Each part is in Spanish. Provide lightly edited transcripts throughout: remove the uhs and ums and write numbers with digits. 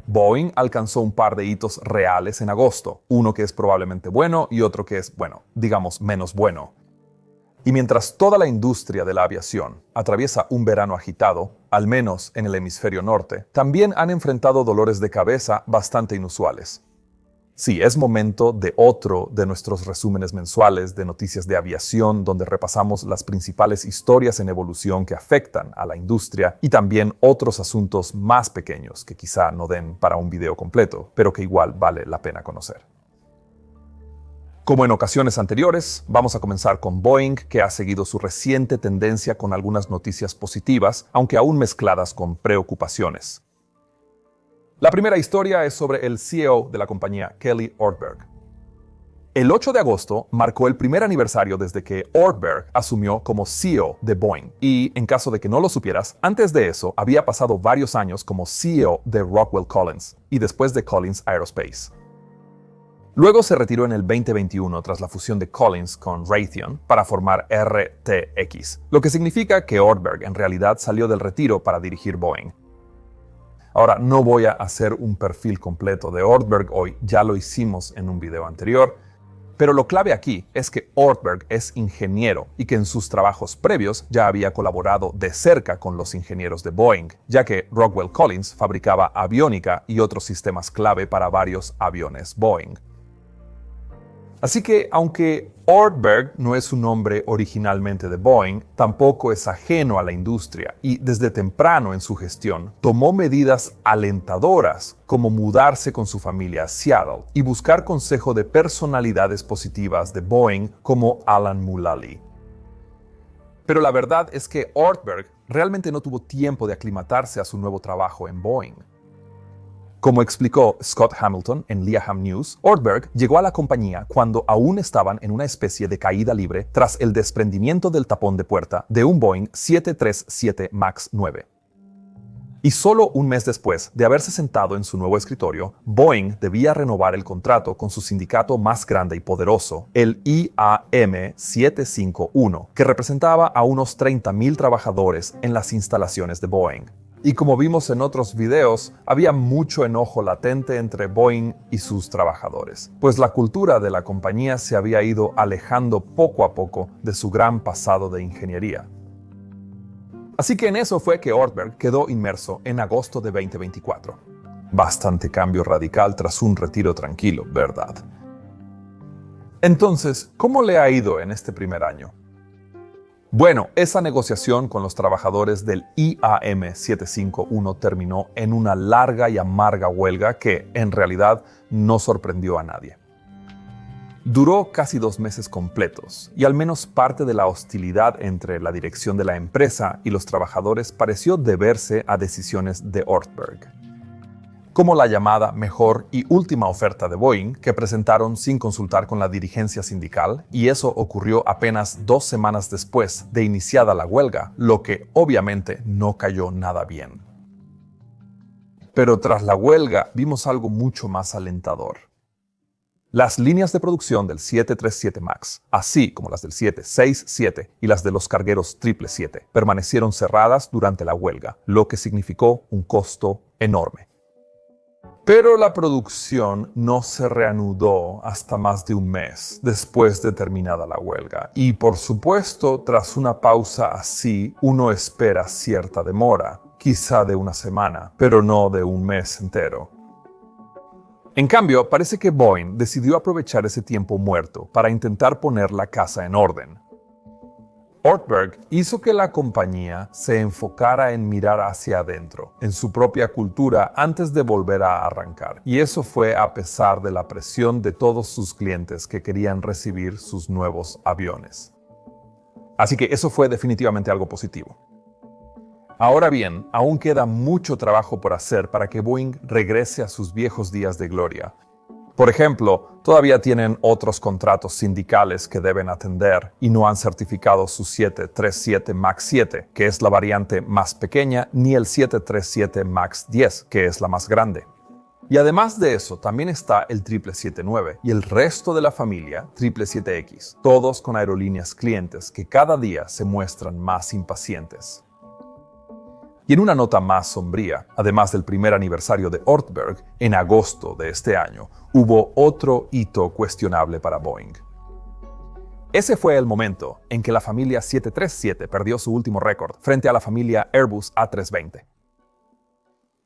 Boeing alcanzó un par de hitos reales en agosto, uno que es probablemente bueno y otro que es, bueno, digamos menos bueno. Y mientras toda la industria de la aviación atraviesa un verano agitado, al menos en el hemisferio norte, también han enfrentado dolores de cabeza bastante inusuales. Sí, es momento de otro de nuestros resúmenes mensuales de noticias de aviación, donde repasamos las principales historias en evolución que afectan a la industria y también otros asuntos más pequeños que quizá no den para un video completo, pero que igual vale la pena conocer. Como en ocasiones anteriores, vamos a comenzar con Boeing, que ha seguido su reciente tendencia con algunas noticias positivas, aunque aún mezcladas con preocupaciones. La primera historia es sobre el CEO de la compañía, Kelly Ortberg. El 8 de agosto marcó el primer aniversario desde que Ortberg asumió como CEO de Boeing. Y, en caso de que no lo supieras, antes de eso había pasado varios años como CEO de Rockwell Collins y después de Collins Aerospace. Luego se retiró en el 2021 tras la fusión de Collins con Raytheon para formar RTX, lo que significa que Ortberg en realidad salió del retiro para dirigir Boeing. Ahora, no voy a hacer un perfil completo de Ortberg hoy, ya lo hicimos en un video anterior, pero lo clave aquí es que Ortberg es ingeniero y que en sus trabajos previos ya había colaborado de cerca con los ingenieros de Boeing, ya que Rockwell Collins fabricaba aviónica y otros sistemas clave para varios aviones Boeing. Así que, aunque Ortberg no es un nombre originalmente de Boeing, tampoco es ajeno a la industria y desde temprano en su gestión tomó medidas alentadoras como mudarse con su familia a Seattle y buscar consejo de personalidades positivas de Boeing como Alan Mulally. Pero la verdad es que Ortberg realmente no tuvo tiempo de aclimatarse a su nuevo trabajo en Boeing. Como explicó Scott Hamilton en Liaham News, Ortberg llegó a la compañía cuando aún estaban en una especie de caída libre tras el desprendimiento del tapón de puerta de un Boeing 737 MAX 9. Y solo un mes después de haberse sentado en su nuevo escritorio, Boeing debía renovar el contrato con su sindicato más grande y poderoso, el IAM 751, que representaba a unos 30,000 trabajadores en las instalaciones de Boeing. Y como vimos en otros videos, había mucho enojo latente entre Boeing y sus trabajadores, pues la cultura de la compañía se había ido alejando poco a poco de su gran pasado de ingeniería. Así que en eso fue que Ortberg quedó inmerso en agosto de 2024. Bastante cambio radical tras un retiro tranquilo, ¿verdad? Entonces, ¿cómo le ha ido en este primer año? Bueno, esa negociación con los trabajadores del IAM 751 terminó en una larga y amarga huelga que, en realidad, no sorprendió a nadie. Duró casi 2 meses completos, y al menos parte de la hostilidad entre la dirección de la empresa y los trabajadores pareció deberse a decisiones de Ortberg, como la llamada mejor y última oferta de Boeing, que presentaron sin consultar con la dirigencia sindical, y eso ocurrió apenas 2 semanas después de iniciada la huelga, lo que obviamente no cayó nada bien. Pero tras la huelga vimos algo mucho más alentador. Las líneas de producción del 737 MAX, así como las del 767 y las de los cargueros 777, permanecieron cerradas durante la huelga, lo que significó un costo enorme. Pero la producción no se reanudó hasta más de un mes después de terminada la huelga. Y por supuesto, tras una pausa así, uno espera cierta demora, quizá de una semana, pero no de un mes entero. En cambio, parece que Boeing decidió aprovechar ese tiempo muerto para intentar poner la casa en orden. Ortberg hizo que la compañía se enfocara en mirar hacia adentro, en su propia cultura, antes de volver a arrancar. Y eso fue a pesar de la presión de todos sus clientes que querían recibir sus nuevos aviones. Así que eso fue definitivamente algo positivo. Ahora bien, aún queda mucho trabajo por hacer para que Boeing regrese a sus viejos días de gloria. Por ejemplo, todavía tienen otros contratos sindicales que deben atender y no han certificado su 737 MAX 7, que es la variante más pequeña, ni el 737 MAX 10, que es la más grande. Y además de eso, también está el 777-9 y el resto de la familia 777X, todos con aerolíneas clientes que cada día se muestran más impacientes. Y en una nota más sombría, además del primer aniversario de Ortberg, en agosto de este año, hubo otro hito cuestionable para Boeing. Ese fue el momento en que la familia 737 perdió su último récord frente a la familia Airbus A320.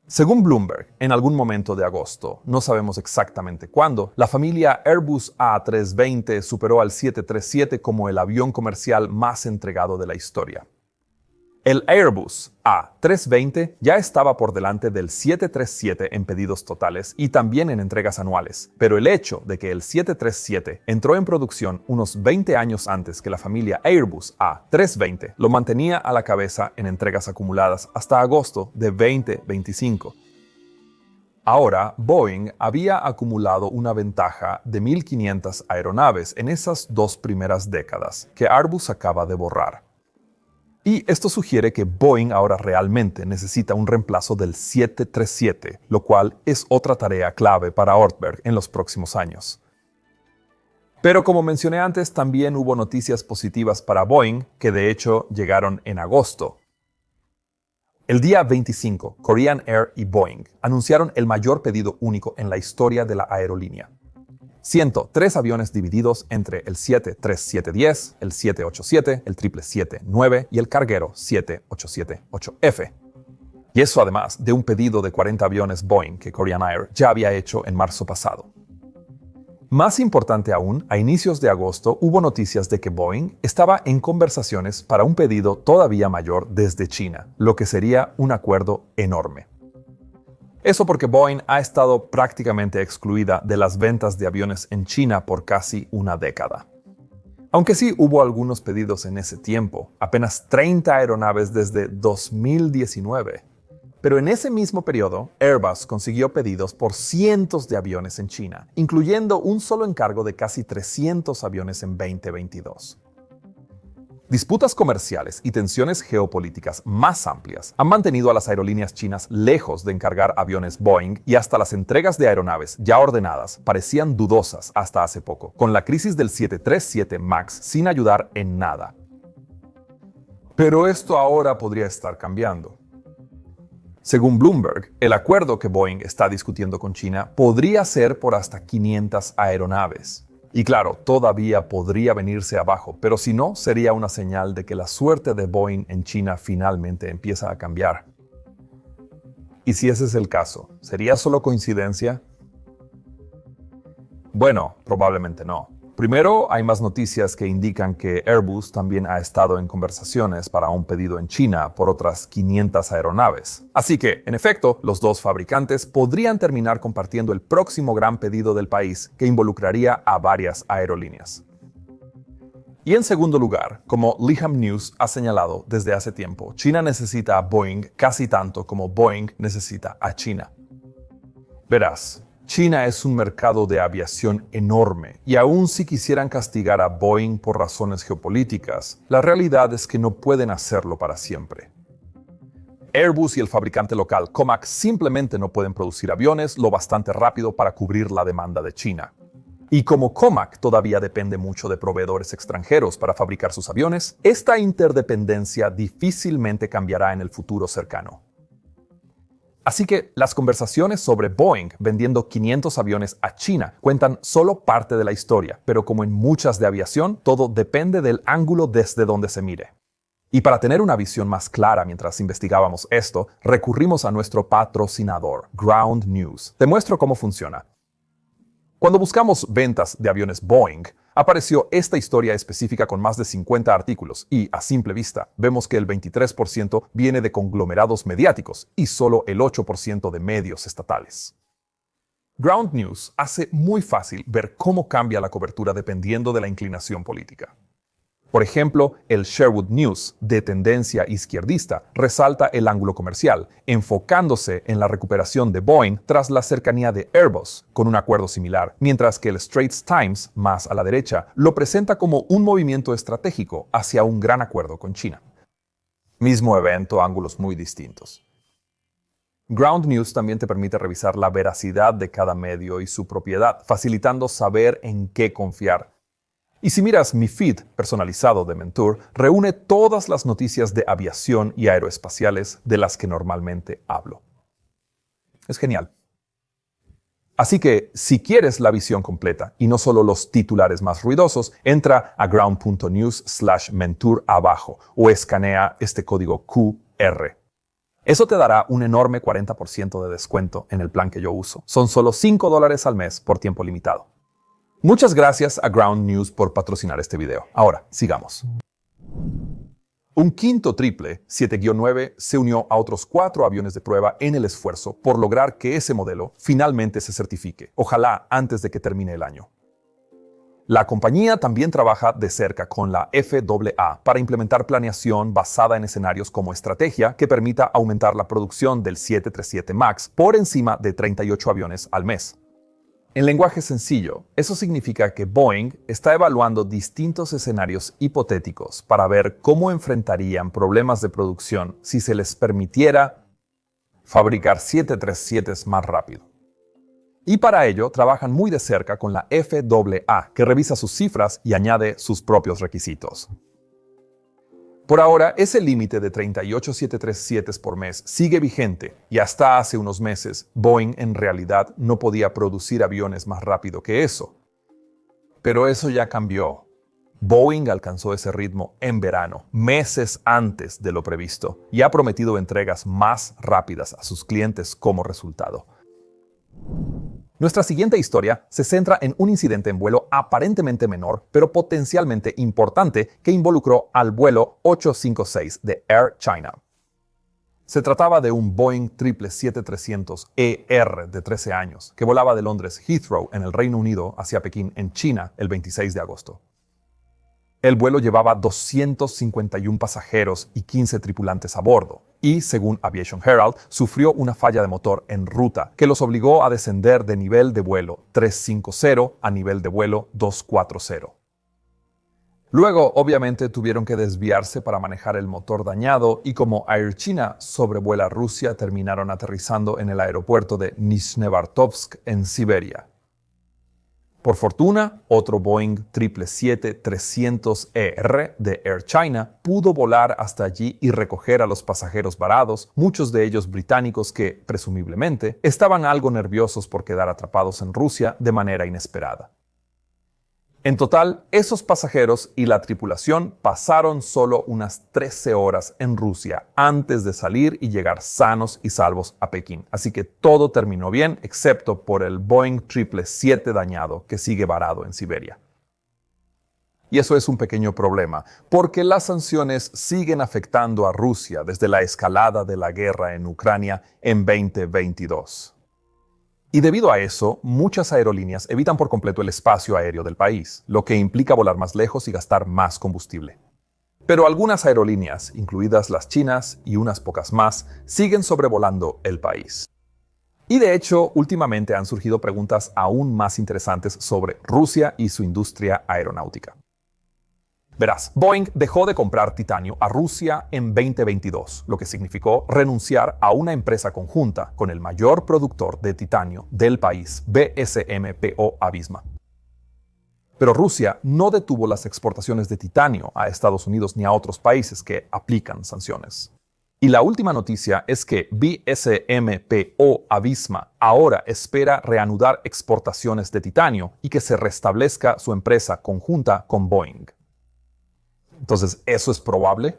Según Bloomberg, en algún momento de agosto, no sabemos exactamente cuándo, la familia Airbus A320 superó al 737 como el avión comercial más entregado de la historia. El Airbus A320 ya estaba por delante del 737 en pedidos totales y también en entregas anuales, pero el hecho de que el 737 entró en producción unos 20 años antes que la familia Airbus A320 lo mantenía a la cabeza en entregas acumuladas hasta agosto de 2025. Ahora, Boeing había acumulado una ventaja de 1.500 aeronaves en esas dos primeras décadas que Airbus acaba de borrar. Y esto sugiere que Boeing ahora realmente necesita un reemplazo del 737, lo cual es otra tarea clave para Ortberg en los próximos años. Pero como mencioné antes, también hubo noticias positivas para Boeing, que de hecho llegaron en agosto. El día 25, Korean Air y Boeing anunciaron el mayor pedido único en la historia de la aerolínea. 103 aviones divididos entre el 737-10, el 787, el 777-9 y el carguero 787-8F. Y eso además de un pedido de 40 aviones Boeing que Korean Air ya había hecho en marzo pasado. Más importante aún, a inicios de agosto hubo noticias de que Boeing estaba en conversaciones para un pedido todavía mayor desde China, lo que sería un acuerdo enorme. Eso porque Boeing ha estado prácticamente excluida de las ventas de aviones en China por casi una década. Aunque sí hubo algunos pedidos en ese tiempo, apenas 30 aeronaves desde 2019. Pero en ese mismo periodo, Airbus consiguió pedidos por cientos de aviones en China, incluyendo un solo encargo de casi 300 aviones en 2022. Disputas comerciales y tensiones geopolíticas más amplias han mantenido a las aerolíneas chinas lejos de encargar aviones Boeing y hasta las entregas de aeronaves ya ordenadas parecían dudosas hasta hace poco, con la crisis del 737 MAX sin ayudar en nada. Pero esto ahora podría estar cambiando. Según Bloomberg, el acuerdo que Boeing está discutiendo con China podría ser por hasta 500 aeronaves. Y claro, todavía podría venirse abajo, pero si no, sería una señal de que la suerte de Boeing en China finalmente empieza a cambiar. ¿Y si ese es el caso, sería solo coincidencia? Bueno, probablemente no. Primero, hay más noticias que indican que Airbus también ha estado en conversaciones para un pedido en China por otras 500 aeronaves. Así que, en efecto, los dos fabricantes podrían terminar compartiendo el próximo gran pedido del país que involucraría a varias aerolíneas. Y en segundo lugar, como Liham News ha señalado desde hace tiempo, China necesita a Boeing casi tanto como Boeing necesita a China. Verás, China es un mercado de aviación enorme y aun si quisieran castigar a Boeing por razones geopolíticas, la realidad es que no pueden hacerlo para siempre. Airbus y el fabricante local Comac simplemente no pueden producir aviones lo bastante rápido para cubrir la demanda de China. Y como Comac todavía depende mucho de proveedores extranjeros para fabricar sus aviones, esta interdependencia difícilmente cambiará en el futuro cercano. Así que las conversaciones sobre Boeing vendiendo 500 aviones a China cuentan solo parte de la historia, pero como en muchas de aviación, todo depende del ángulo desde donde se mire. Y para tener una visión más clara mientras investigábamos esto, recurrimos a nuestro patrocinador, Ground News. Te muestro cómo funciona. Cuando buscamos ventas de aviones Boeing, apareció esta historia específica con más de 50 artículos y, a simple vista, vemos que el 23% viene de conglomerados mediáticos y solo el 8% de medios estatales. Ground News hace muy fácil ver cómo cambia la cobertura dependiendo de la inclinación política. Por ejemplo, el Sherwood News, de tendencia izquierdista, resalta el ángulo comercial, enfocándose en la recuperación de Boeing tras la cercanía de Airbus, con un acuerdo similar, mientras que el Straits Times, más a la derecha, lo presenta como un movimiento estratégico hacia un gran acuerdo con China. Mismo evento, ángulos muy distintos. Ground News también te permite revisar la veracidad de cada medio y su propiedad, facilitando saber en qué confiar. Y si miras mi feed personalizado de Mentour, reúne todas las noticias de aviación y aeroespaciales de las que normalmente hablo. Es genial. Así que, si quieres la visión completa y no solo los titulares más ruidosos, entra a ground.news/mentour abajo o escanea este código QR. Eso te dará un enorme 40% de descuento en el plan que yo uso. Son solo $5 al mes por tiempo limitado. Muchas gracias a Ground News por patrocinar este video. Ahora, sigamos. Un quinto triple 7-9 se unió a otros 4 aviones de prueba en el esfuerzo por lograr que ese modelo finalmente se certifique, ojalá antes de que termine el año. La compañía también trabaja de cerca con la FAA para implementar planeación basada en escenarios como estrategia que permita aumentar la producción del 737 MAX por encima de 38 aviones al mes. En lenguaje sencillo, eso significa que Boeing está evaluando distintos escenarios hipotéticos para ver cómo enfrentarían problemas de producción si se les permitiera fabricar 737s más rápido. Y para ello trabajan muy de cerca con la FAA, que revisa sus cifras y añade sus propios requisitos. Por ahora, ese límite de 38 737s por mes sigue vigente y hasta hace unos meses Boeing en realidad no podía producir aviones más rápido que eso. Pero eso ya cambió. Boeing alcanzó ese ritmo en verano, meses antes de lo previsto, y ha prometido entregas más rápidas a sus clientes como resultado. Nuestra siguiente historia se centra en un incidente en vuelo aparentemente menor, pero potencialmente importante que involucró al vuelo 856 de Air China. Se trataba de un Boeing 777-300ER de 13 años que volaba de Londres Heathrow en el Reino Unido hacia Pekín en China el 26 de agosto. El vuelo llevaba 251 pasajeros y 15 tripulantes a bordo, y, según Aviation Herald, sufrió una falla de motor en ruta que los obligó a descender de nivel de vuelo 350 a nivel de vuelo 240. Luego, obviamente, tuvieron que desviarse para manejar el motor dañado y como Air China sobrevuela Rusia, terminaron aterrizando en el aeropuerto de Nizhnevartovsk en Siberia. Por fortuna, otro Boeing 777-300ER de Air China pudo volar hasta allí y recoger a los pasajeros varados, muchos de ellos británicos que, presumiblemente, estaban algo nerviosos por quedar atrapados en Rusia de manera inesperada. En total, esos pasajeros y la tripulación pasaron solo unas 13 horas en Rusia antes de salir y llegar sanos y salvos a Pekín. Así que todo terminó bien, excepto por el Boeing 777 dañado que sigue varado en Siberia. Y eso es un pequeño problema, porque las sanciones siguen afectando a Rusia desde la escalada de la guerra en Ucrania en 2022. Y debido a eso, muchas aerolíneas evitan por completo el espacio aéreo del país, lo que implica volar más lejos y gastar más combustible. Pero algunas aerolíneas, incluidas las chinas y unas pocas más, siguen sobrevolando el país. Y de hecho, últimamente han surgido preguntas aún más interesantes sobre Rusia y su industria aeronáutica. Verás, Boeing dejó de comprar titanio a Rusia en 2022, lo que significó renunciar a una empresa conjunta con el mayor productor de titanio del país, BSMPO Avisma. Pero Rusia no detuvo las exportaciones de titanio a Estados Unidos ni a otros países que aplican sanciones. Y la última noticia es que BSMPO Avisma ahora espera reanudar exportaciones de titanio y que se restablezca su empresa conjunta con Boeing. Entonces, ¿eso es probable?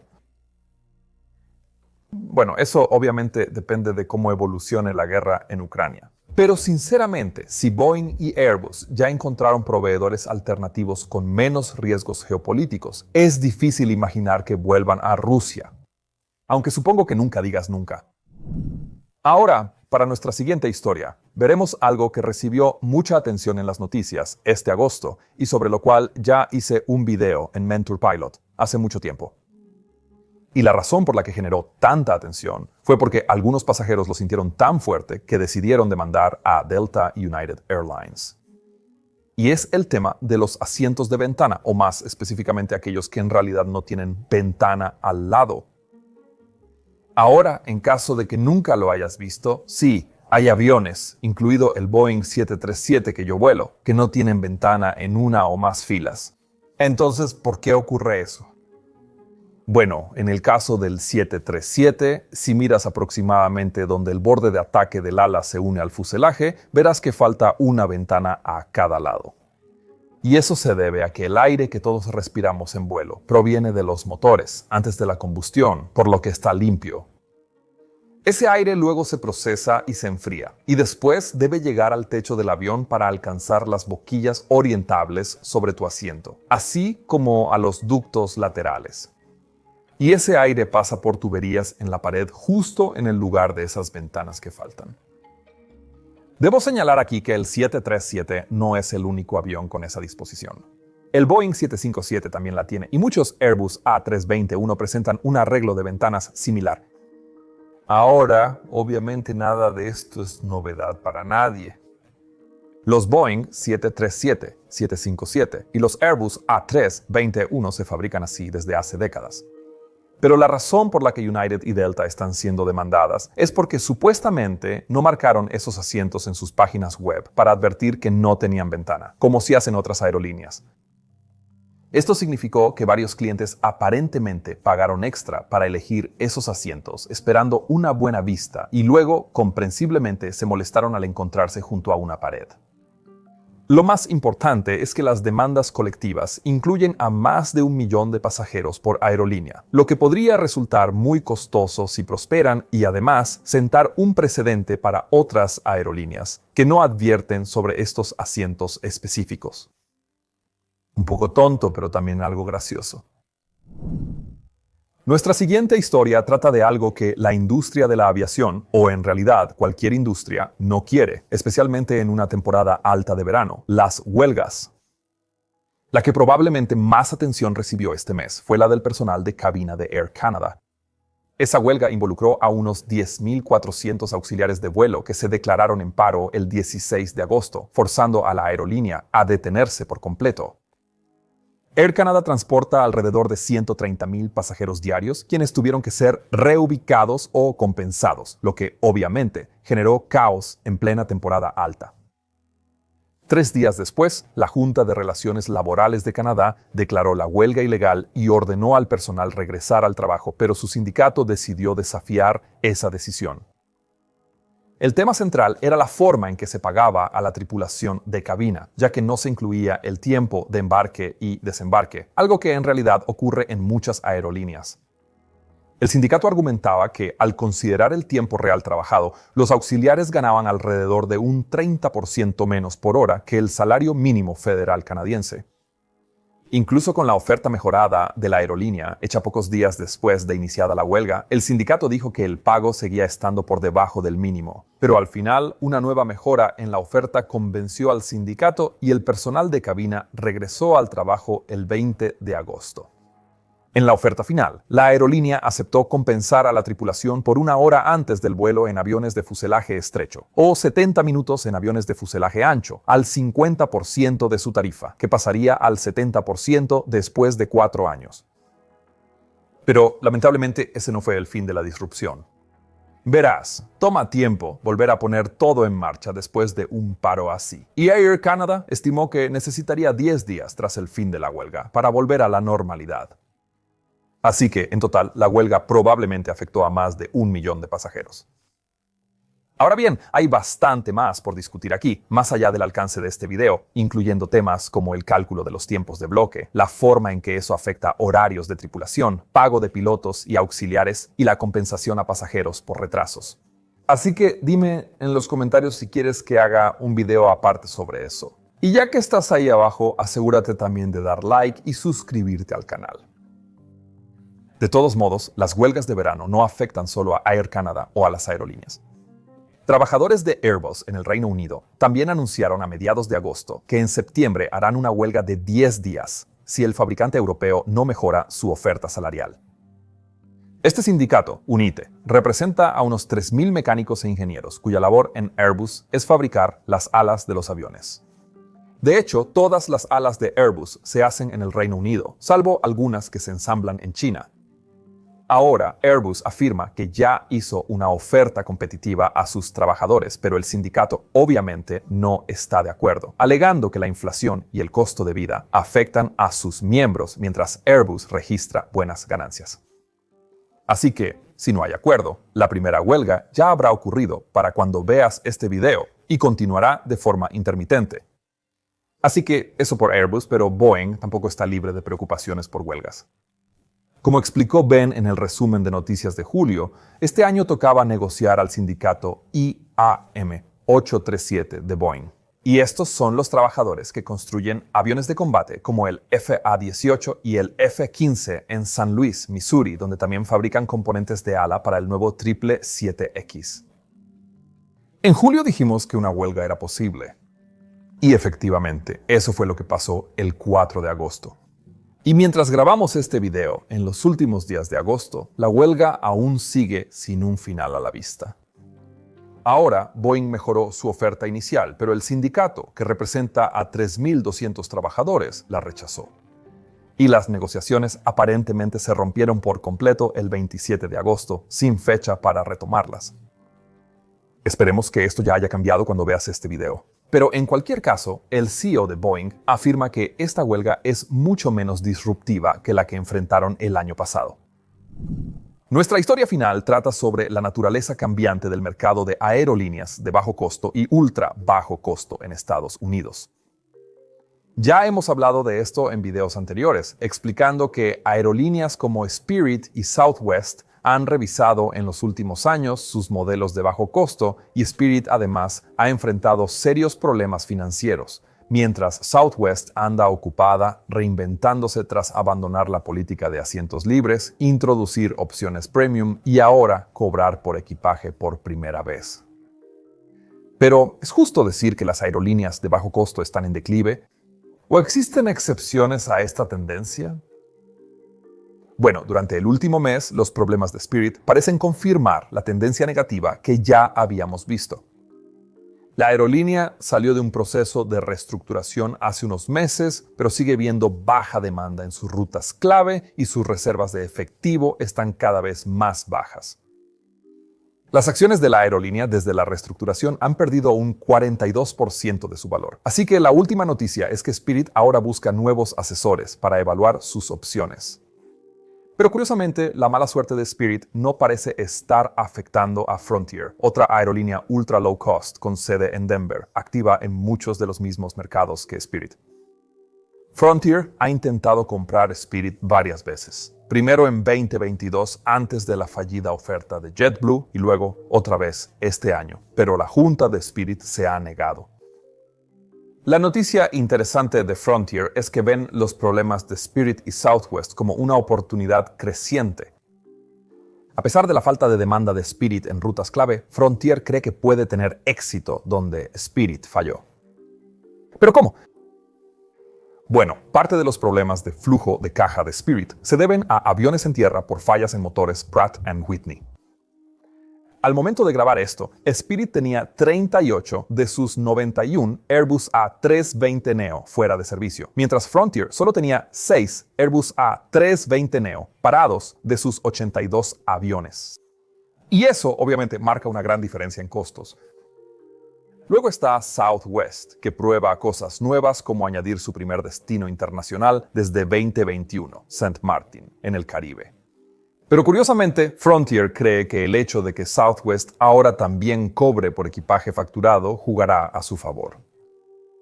Bueno, eso obviamente depende de cómo evolucione la guerra en Ucrania. Pero sinceramente, si Boeing y Airbus ya encontraron proveedores alternativos con menos riesgos geopolíticos, es difícil imaginar que vuelvan a Rusia. Aunque supongo que nunca digas nunca. Ahora, para nuestra siguiente historia, veremos algo que recibió mucha atención en las noticias este agosto y sobre lo cual ya hice un video en Mentour Pilot hace mucho tiempo. Y la razón por la que generó tanta atención fue porque algunos pasajeros lo sintieron tan fuerte que decidieron demandar a Delta United Airlines. Y es el tema de los asientos de ventana, o más específicamente aquellos que en realidad no tienen ventana al lado. Ahora, en caso de que nunca lo hayas visto, sí, hay aviones, incluido el Boeing 737 que yo vuelo, que no tienen ventana en una o más filas. Entonces, ¿por qué ocurre eso? Bueno, en el caso del 737, si miras aproximadamente donde el borde de ataque del ala se une al fuselaje, verás que falta una ventana a cada lado. Y eso se debe a que el aire que todos respiramos en vuelo proviene de los motores antes de la combustión, por lo que está limpio. Ese aire luego se procesa y se enfría, y después debe llegar al techo del avión para alcanzar las boquillas orientables sobre tu asiento, así como a los ductos laterales. Y ese aire pasa por tuberías en la pared justo en el lugar de esas ventanas que faltan. Debo señalar aquí que el 737 no es el único avión con esa disposición. El Boeing 757 también la tiene, y muchos Airbus A320-1 presentan un arreglo de ventanas similar. Ahora, obviamente nada de esto es novedad para nadie. Los Boeing 737, 757 y los Airbus A320-1 se fabrican así desde hace décadas. Pero la razón por la que United y Delta están siendo demandadas es porque supuestamente no marcaron esos asientos en sus páginas web para advertir que no tenían ventana, como si hacen otras aerolíneas. Esto significó que varios clientes aparentemente pagaron extra para elegir esos asientos, esperando una buena vista, y luego, comprensiblemente, se molestaron al encontrarse junto a una pared. Lo más importante es que las demandas colectivas incluyen a más de 1 millón de pasajeros por aerolínea, lo que podría resultar muy costoso si prosperan y además sentar un precedente para otras aerolíneas que no advierten sobre estos asientos específicos. Un poco tonto, pero también algo gracioso. Nuestra siguiente historia trata de algo que la industria de la aviación, o en realidad cualquier industria, no quiere, especialmente en una temporada alta de verano: las huelgas. La que probablemente más atención recibió este mes fue la del personal de cabina de Air Canada. Esa huelga involucró a unos 10.400 auxiliares de vuelo que se declararon en paro el 16 de agosto, forzando a la aerolínea a detenerse por completo. Air Canada transporta alrededor de 130,000 pasajeros diarios, quienes tuvieron que ser reubicados o compensados, lo que obviamente generó caos en plena temporada alta. 3 días después, la Junta de Relaciones Laborales de Canadá declaró la huelga ilegal y ordenó al personal regresar al trabajo, pero su sindicato decidió desafiar esa decisión. El tema central era la forma en que se pagaba a la tripulación de cabina, ya que no se incluía el tiempo de embarque y desembarque, algo que en realidad ocurre en muchas aerolíneas. El sindicato argumentaba que, al considerar el tiempo real trabajado, los auxiliares ganaban alrededor de un 30% menos por hora que el salario mínimo federal canadiense. Incluso con la oferta mejorada de la aerolínea, hecha pocos días después de iniciada la huelga, el sindicato dijo que el pago seguía estando por debajo del mínimo. Pero al final, una nueva mejora en la oferta convenció al sindicato y el personal de cabina regresó al trabajo el 20 de agosto. En la oferta final, la aerolínea aceptó compensar a la tripulación por 1 hora antes del vuelo en aviones de fuselaje estrecho, o 70 minutos en aviones de fuselaje ancho, al 50% de su tarifa, que pasaría al 70% después de 4 años. Pero, lamentablemente, ese no fue el fin de la disrupción. Verás, toma tiempo volver a poner todo en marcha después de un paro así. Y Air Canada estimó que necesitaría 10 días tras el fin de la huelga para volver a la normalidad. Así que, en total, la huelga probablemente afectó a más de 1 millón de pasajeros. Ahora bien, hay bastante más por discutir aquí, más allá del alcance de este video, incluyendo temas como el cálculo de los tiempos de bloque, la forma en que eso afecta horarios de tripulación, pago de pilotos y auxiliares y la compensación a pasajeros por retrasos. Así que dime en los comentarios si quieres que haga un video aparte sobre eso. Y ya que estás ahí abajo, asegúrate también de dar like y suscribirte al canal. De todos modos, las huelgas de verano no afectan solo a Air Canada o a las aerolíneas. Trabajadores de Airbus en el Reino Unido también anunciaron a mediados de agosto que en septiembre harán una huelga de 10 días si el fabricante europeo no mejora su oferta salarial. Este sindicato, UNITE, representa a unos 3.000 mecánicos e ingenieros cuya labor en Airbus es fabricar las alas de los aviones. De hecho, todas las alas de Airbus se hacen en el Reino Unido, salvo algunas que se ensamblan en China. Ahora, Airbus afirma que ya hizo una oferta competitiva a sus trabajadores, pero el sindicato obviamente no está de acuerdo, alegando que la inflación y el costo de vida afectan a sus miembros mientras Airbus registra buenas ganancias. Así que, si no hay acuerdo, la primera huelga ya habrá ocurrido para cuando veas este video y continuará de forma intermitente. Así que eso por Airbus, pero Boeing tampoco está libre de preocupaciones por huelgas. Como explicó Ben en el resumen de noticias de julio, este año tocaba negociar al sindicato IAM 837 de Boeing. Y estos son los trabajadores que construyen aviones de combate como el FA-18 y el F-15 en San Luis, Missouri, donde también fabrican componentes de ala para el nuevo 777X. En julio dijimos que una huelga era posible. Y efectivamente, eso fue lo que pasó el 4 de agosto. Y mientras grabamos este video, en los últimos días de agosto, la huelga aún sigue sin un final a la vista. Ahora, Boeing mejoró su oferta inicial, pero el sindicato, que representa a 3.200 trabajadores, la rechazó. Y las negociaciones aparentemente se rompieron por completo el 27 de agosto, sin fecha para retomarlas. Esperemos que esto ya haya cambiado cuando veas este video. Pero en cualquier caso, el CEO de Boeing afirma que esta huelga es mucho menos disruptiva que la que enfrentaron el año pasado. Nuestra historia final trata sobre la naturaleza cambiante del mercado de aerolíneas de bajo costo y ultra bajo costo en Estados Unidos. Ya hemos hablado de esto en videos anteriores, explicando que aerolíneas como Spirit y Southwest han revisado en los últimos años sus modelos de bajo costo y Spirit además ha enfrentado serios problemas financieros, mientras Southwest anda ocupada reinventándose tras abandonar la política de asientos libres, introducir opciones premium y ahora cobrar por equipaje por primera vez. Pero, ¿es justo decir que las aerolíneas de bajo costo están en declive? ¿O existen excepciones a esta tendencia? Bueno, durante el último mes, los problemas de Spirit parecen confirmar la tendencia negativa que ya habíamos visto. La aerolínea salió de un proceso de reestructuración hace unos meses, pero sigue viendo baja demanda en sus rutas clave y sus reservas de efectivo están cada vez más bajas. Las acciones de la aerolínea desde la reestructuración han perdido un 42% de su valor. Así que la última noticia es que Spirit ahora busca nuevos asesores para evaluar sus opciones. Pero curiosamente, la mala suerte de Spirit no parece estar afectando a Frontier, otra aerolínea ultra low cost con sede en Denver, activa en muchos de los mismos mercados que Spirit. Frontier ha intentado comprar Spirit varias veces. Primero en 2022 antes de la fallida oferta de JetBlue y luego otra vez este año, pero la junta de Spirit se ha negado. La noticia interesante de Frontier es que ven los problemas de Spirit y Southwest como una oportunidad creciente. A pesar de la falta de demanda de Spirit en rutas clave, Frontier cree que puede tener éxito donde Spirit falló. ¿Pero cómo? Bueno, parte de los problemas de flujo de caja de Spirit se deben a aviones en tierra por fallas en motores Pratt & Whitney. Al momento de grabar esto, Spirit tenía 38 de sus 91 Airbus A320neo fuera de servicio, mientras Frontier solo tenía 6 Airbus A320neo parados de sus 82 aviones. Y eso obviamente marca una gran diferencia en costos. Luego está Southwest, que prueba cosas nuevas como añadir su primer destino internacional desde 2021, St. Martin, en el Caribe. Pero curiosamente, Frontier cree que el hecho de que Southwest ahora también cobre por equipaje facturado jugará a su favor.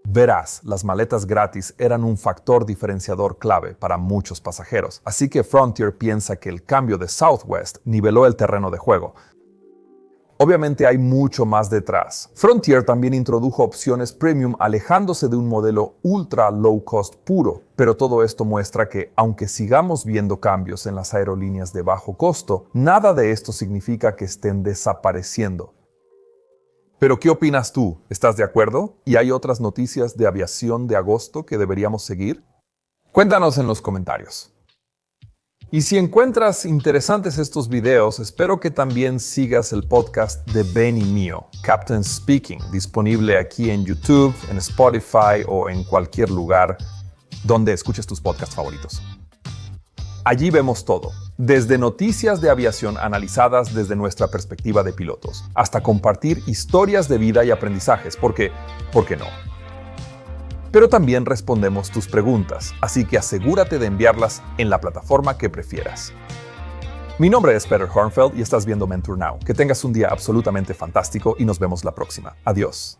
Verás, las maletas gratis eran un factor diferenciador clave para muchos pasajeros, así que Frontier piensa que el cambio de Southwest niveló el terreno de juego. Obviamente hay mucho más detrás. Frontier también introdujo opciones premium alejándose de un modelo ultra low cost puro, pero todo esto muestra que, aunque sigamos viendo cambios en las aerolíneas de bajo costo, nada de esto significa que estén desapareciendo. ¿Pero qué opinas tú? ¿Estás de acuerdo? ¿Y hay otras noticias de aviación de agosto que deberíamos seguir? Cuéntanos en los comentarios. Y si encuentras interesantes estos videos, espero que también sigas el podcast de Ben y mío, Captain Speaking, disponible aquí en YouTube, en Spotify o en cualquier lugar donde escuches tus podcasts favoritos. Allí vemos todo, Desde noticias de aviación analizadas desde nuestra perspectiva de pilotos, hasta compartir historias de vida y aprendizajes, porque, ¿por qué no? Pero también respondemos tus preguntas, así que asegúrate de enviarlas en la plataforma que prefieras. Mi nombre es Peter Hornfeld y estás viendo Mentor Now. Que tengas un día absolutamente fantástico y nos vemos la próxima. Adiós.